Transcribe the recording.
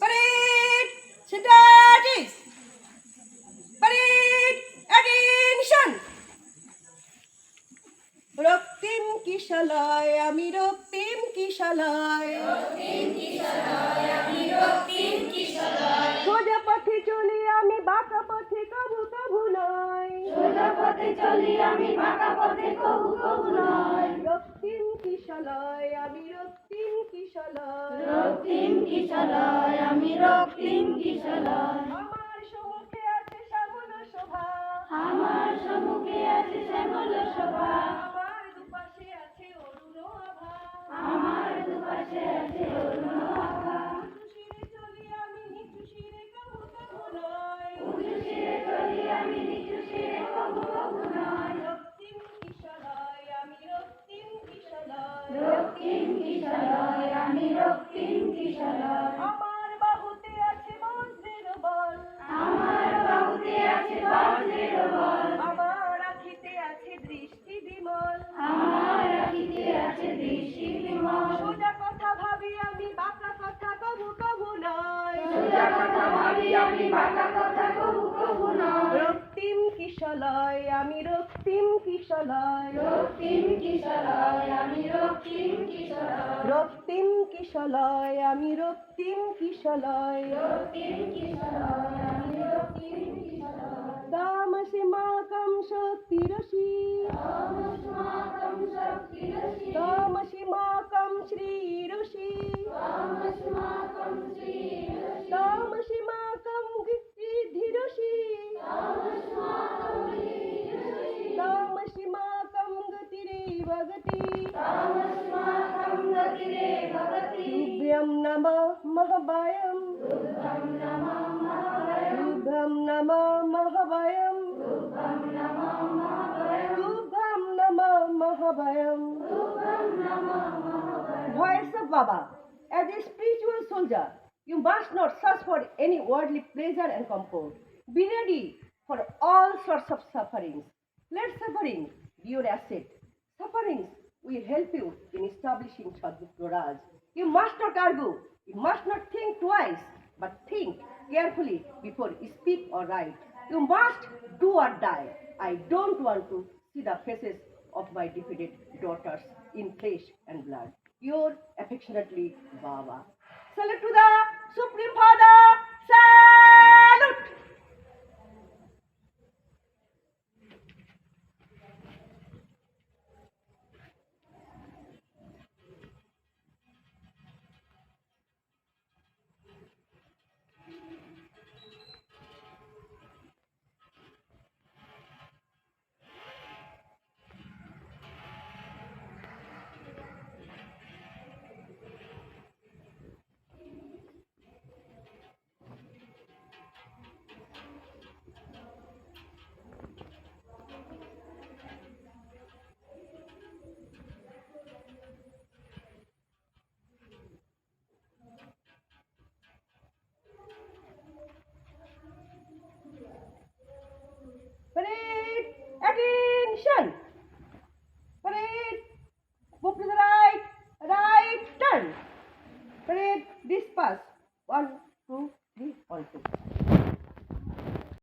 Parade! Strategies! Parade! Attention! রক্তিম কিশলয় আমি রক্তিম কিশলয় সোজা পথে চলি আমি বাঁকা পথে কবু কবু নয় রক্তিম কিশলয় আমি রক্তিম কিশলয় আমার সম্মুখে আছে শ্যামল শোভা আমার দুপাশে আছে অরুণ আভা উঁচু শিরে চলি আমি নিচু শিরে কবু কবু নয় রক্তিম কিশলয় আমি রক্তিম কিশলয় আমার বাহুতে আছে বজ্রের বল আমার আখিতে আছে দৃষ্টি বিমল সোজা কথা ভাবি আমি বাঁকা কথা কবু কবু নয় রক্তিম কিশলয় আমি রক্তিম কিশলয় রক্তিম কিশলয় আমি রক্তিম কিশলয় তামসে মাকম শক্তিরসি তামসে মাকম শ্রীরসি তামসে মাকম গিরিধীরসি তামসে মাকম গতিরেব গতি তুভ্যং নমঃ মহাভয়ং তুভ্যং নমঃ মহাভয়ং Voice of Baba. As a spiritual soldier, you must not search for any worldly pleasure and comfort. Be ready for all sorts of sufferings. Let suffering be your asset. Sufferings will help you in establishing Sadguru Raj. You must not argue. You must not think twice, but think carefully before you speak or write. You must do or die. I don't want to see the faces of my defeated daughters in flesh and blood. Your affectionately, Baba. Salute to the Supreme Father. Salute! Parade! Attention!